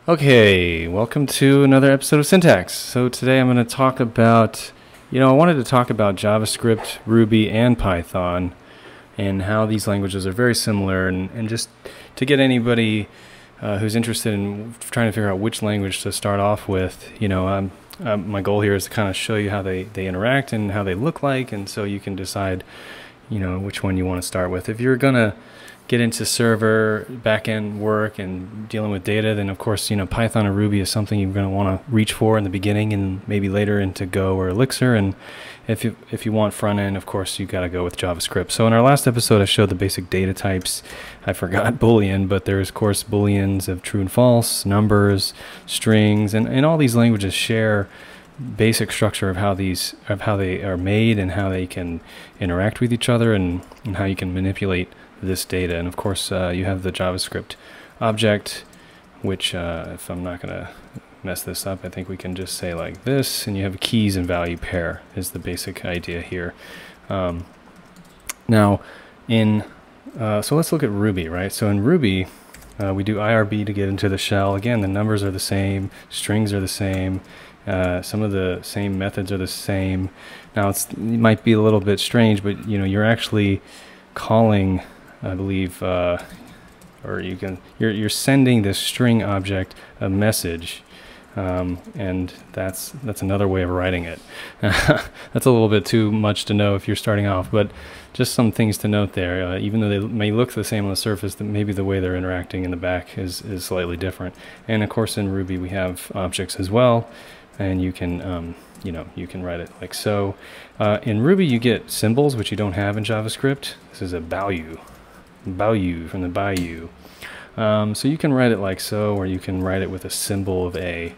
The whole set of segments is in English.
Okay, welcome to another episode of Syntax. So today I'm going to talk about, I wanted to talk about JavaScript, Ruby, and Python and how these languages are very similar, and just to get anybody who's interested in trying to figure out which language to start off with, my goal here is to kind of show you how they interact and how they look like, and so you can decide, which one you want to start with. If you're going to get into server backend work and dealing with data, then of course Python or Ruby is something you're going to want to reach for in the beginning, and maybe later into Go or Elixir. And if you want front end, of course you got to go with JavaScript. So in our last episode I showed the basic data types. I forgot Boolean, but there's of course Booleans of true and false, numbers, strings, and all these languages share basic structure of how they are made and how they can interact with each other, and how you can manipulate this data. And of course you have the JavaScript object, which if I'm not going to mess this up, I think we can just say like this, and you have a keys and value pair is the basic idea here. Now so let's look at Ruby, right? So in Ruby we do IRB to get into the shell. Again, the numbers are the same, strings are the same, some of the same methods are the same. Now it might be a little bit strange, but you're actually calling, I believe, or you're sending this string object a message, and that's another way of writing it. That's a little bit too much to know if you're starting off, but just some things to note there. Even though they may look the same on the surface, that maybe the way they're interacting in the back is slightly different. And of course in Ruby we have objects as well, and you can you can write it like so. In Ruby you get symbols, which you don't have in JavaScript. This is a bayou from the bayou. So you can write it like so, or you can write it with a symbol of A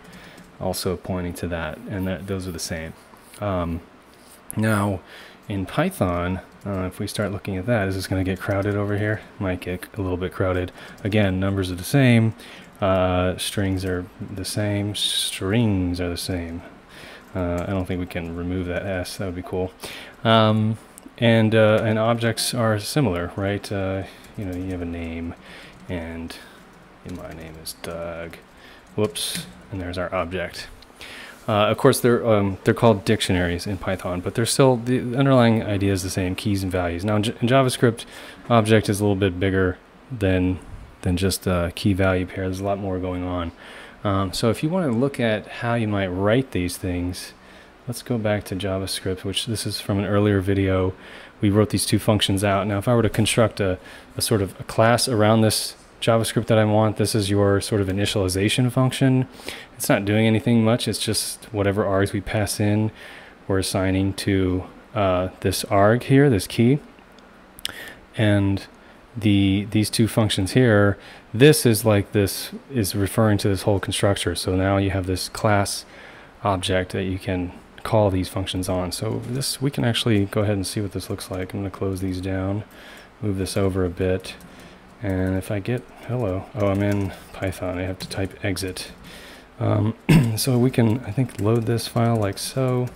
also pointing to that, and those are the same. Now in Python, if we start looking at that, is this going to get crowded over here? Might get a little bit crowded. Again, numbers are the same, strings are the same, strings are the same. I don't think we can remove that S, that would be cool. And objects are similar, right? You have a name, and my name is Doug. Whoops, and there's our object. Of course, they're called dictionaries in Python, but they're still, the underlying idea is the same: keys and values. Now in JavaScript, object is a little bit bigger than just a key value pair. There's a lot more going on. So if you want to look at how you might write these things, let's go back to JavaScript, which this is from an earlier video. We wrote these two functions out. Now if I were to construct a sort of a class around this JavaScript that I want, this is your sort of initialization function. It's not doing anything much. It's just whatever args we pass in, we're assigning to this arg here, this key. And these two functions here, this is referring to this whole constructor. So now you have this class object that you can call these functions on. So we can actually go ahead and see what this looks like. I'm going to close these down, move this over a bit, and if I get hello, oh, I'm in Python, I have to type exit. So we can, I think, load this file like so.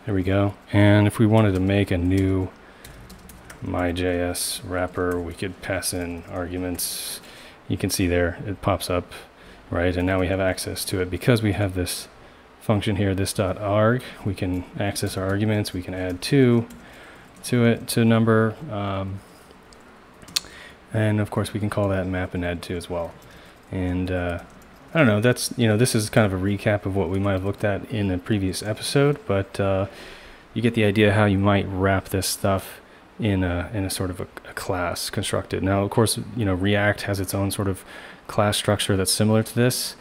There we go. And if we wanted to make a new my.js wrapper, we could pass in arguments. You can see there it pops up, right? And now we have access to it because we have this function here, this .arg. We can access our arguments. We can add to number, and of course we can call that map and add to as well. And I don't know, that's, this is kind of a recap of what we might have looked at in a previous episode, but you get the idea how you might wrap this stuff in a sort of a class constructed. Now of course React has its own sort of class structure that's similar to this,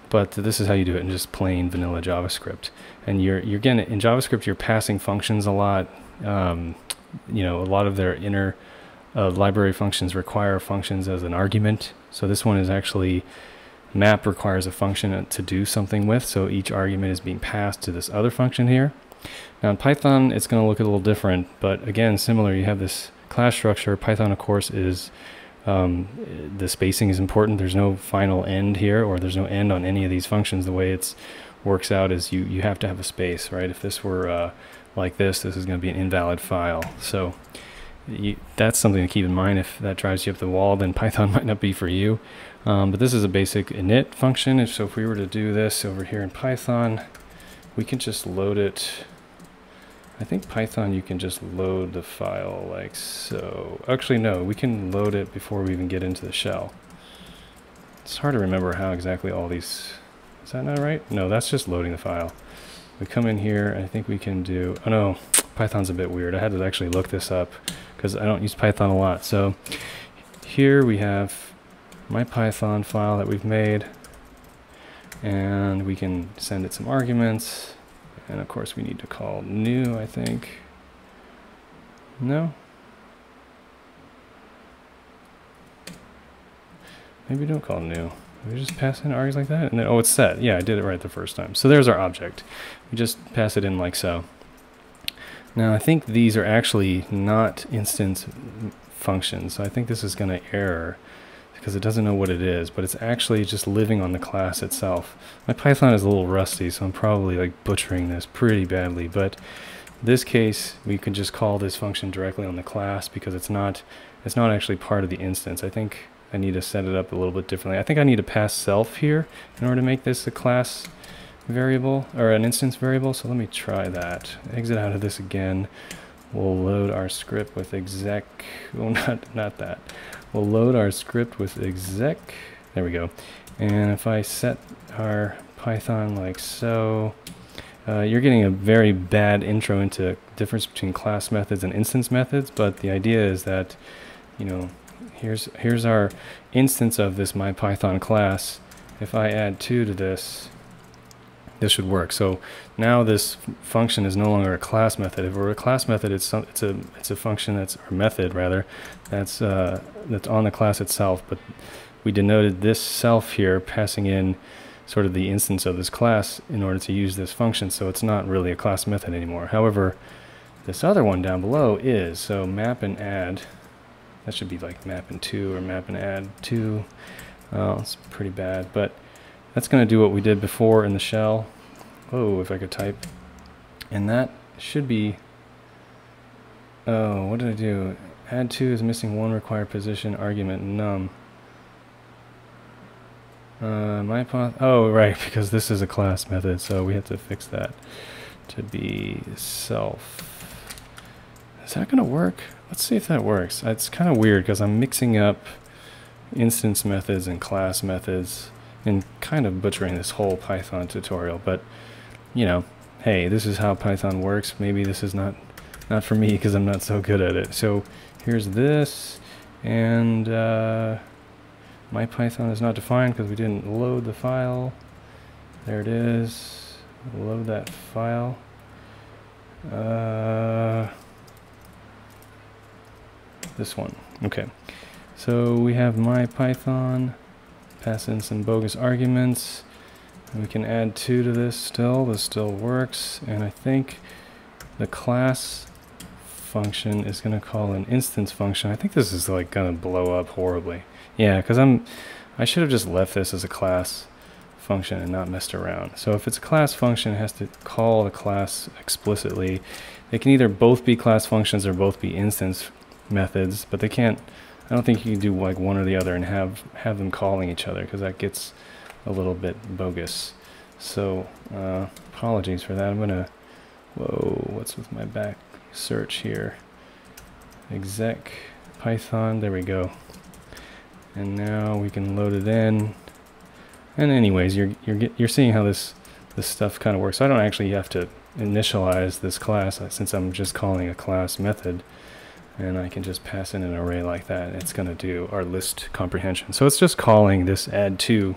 but this is how you do it in just plain vanilla JavaScript. And you're again, in JavaScript you're passing functions a lot. A lot of their inner library functions require functions as an argument. So this one is actually, map requires a function to do something with, so each argument is being passed to this other function here. Now in Python it's going to look a little different, but again similar. You have this class structure. Python of course is the spacing is important. There's no final end here, or there's no end on any of these functions. The way it works out is you have to have a space, right? If this were like this is going to be an invalid file. So that's something to keep in mind. If that drives you up the wall, then Python might not be for you. But this is a basic init function. So if we were to do this over here in Python, we can just load it. I think Python, you can just load the file like so. Actually, no, we can load it before we even get into the shell. It's hard to remember how exactly all these, is that not right? No, that's just loading the file. We come in here, and I think we can do, oh no, Python's a bit weird. I had to actually look this up because I don't use Python a lot. So here we have my Python file that we've made, and we can send it some arguments. And of course we need to call new, I think. No? Maybe don't call new. We just pass in args like that, and then, oh, it's set. Yeah, I did it right the first time. So there's our object. We just pass it in like so. Now I think these are actually not instance functions. So I think this is going to error because it doesn't know what it is, but it's actually just living on the class itself. My Python is a little rusty, so I'm probably like butchering this pretty badly, but in this case we can just call this function directly on the class because it's not actually part of the instance. I think I need to set it up a little bit differently. I think I need to pass self here in order to make this a class variable or an instance variable. So let me try that. Exit out of this again. We'll load our script with exec. Well, not that. We'll load our script with exec. There we go. And if I set our Python like so, you're getting a very bad intro into difference between class methods and instance methods. But the idea is that, you know, here's our instance of this MyPython class. If I add 2 to this, this should work. So now this function is no longer a class method. If it were a class method, it's a function that's, or method rather, that's on the class itself. But we denoted this self here, passing in sort of the instance of this class in order to use this function. So it's not really a class method anymore. However, this other one down below is. So map and add. That should be like map and 2 or map and add 2. It's pretty bad, but that's going to do what we did before in the shell. Oh, if I could type. And that should be, oh, what did I do? Add 2 is missing one required position argument num. Oh, right, because this is a class method, so we have to fix that to be self. Is that going to work? Let's see if that works. It's kind of weird because I'm mixing up instance methods and class methods and kind of butchering this whole Python tutorial, but you know, hey, this is how Python works. Maybe this is not for me because I'm not so good at it. So here's this, and my Python is not defined because we didn't load the file. There it is. Load that file. This one. Okay. So we have my Python. Pass in some bogus arguments. And we can add 2 to this still. This still works. And I think the class function is going to call an instance function. I think this is like going to blow up horribly. Yeah, because I should have just left this as a class function and not messed around. So if it's a class function, it has to call the class explicitly. They can either both be class functions or both be instance methods, but they can't. I don't think you can do like one or the other and have them calling each other because that gets a little bit bogus. So apologies for that. I'm gonna, whoa, what's with my back search here? Exec Python, there we go. And now we can load it in. And anyways, you're seeing how this stuff kind of works. So I don't actually have to initialize this class since I'm just calling a class method. And I can just pass in an array like that, and it's going to do our list comprehension. So it's just calling this add 2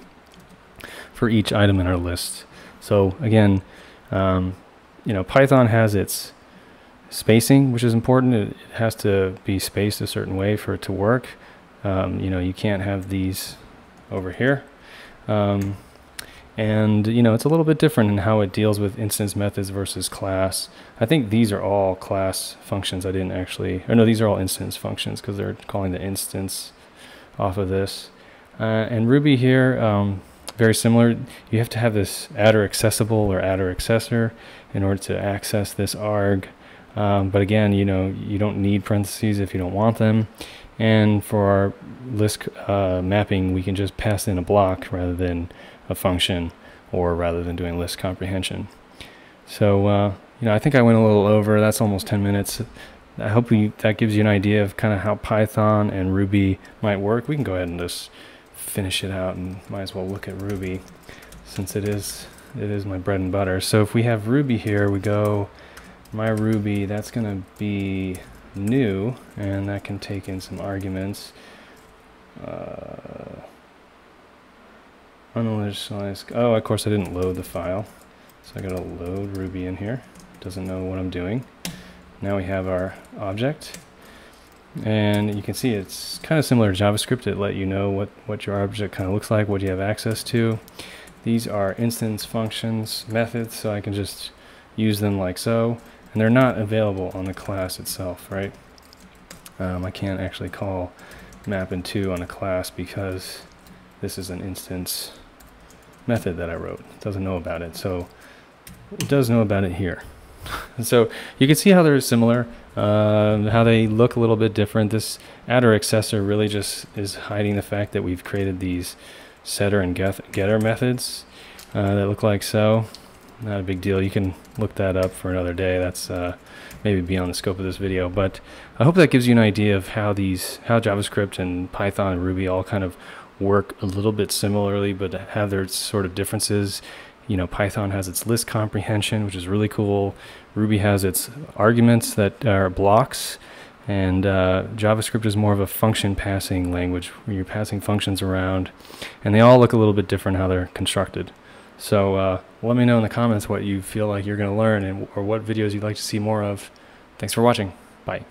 for each item in our list. So again, you know, Python has its spacing, which is important. It has to be spaced a certain way for it to work. You know, you can't have these over here. And you know, it's a little bit different in how it deals with instance methods versus class. I think these are all class functions. I didn't actually, or no, these are all instance functions because they're calling the instance off of this. And Ruby here, very similar. You have to have this adder accessible or adder accessor in order to access this arg. But again, you know, you don't need parentheses if you don't want them. And for our list mapping, we can just pass in a block rather than a function, or rather than doing list comprehension. So I think I went a little over. That's almost 10 minutes. I hope that gives you an idea of kind of how Python and Ruby might work. We can go ahead and just finish it out, and might as well look at Ruby since it is my bread and butter. So if we have Ruby here, we go my Ruby, that's going to be new, and that can take in some arguments. Uninitialized. Oh, of course I didn't load the file, so I got to load Ruby in here. It doesn't know what I'm doing. Now we have our object, and you can see it's kind of similar to JavaScript. It let you know what your object kind of looks like, what you have access to. These are instance functions, methods, so I can just use them like so, and they're not available on the class itself, right? I can't actually call map_in_2 on a class because this is an instance method that I wrote. It doesn't know about it, so it does know about it here. So you can see how they're similar, how they look a little bit different. This adder accessor really just is hiding the fact that we've created these setter and getter methods that look like so. Not a big deal. You can look that up for another day. That's maybe beyond the scope of this video, but I hope that gives you an idea of how JavaScript and Python and Ruby all kind of work a little bit similarly, but have their sort of differences. Python has its list comprehension, which is really cool. Ruby has its arguments that are blocks, and JavaScript is more of a function passing language where you're passing functions around, and they all look a little bit different how they're constructed. So let me know in the comments what you feel like you're going to learn, or what videos you'd like to see more of. Thanks for watching. Bye.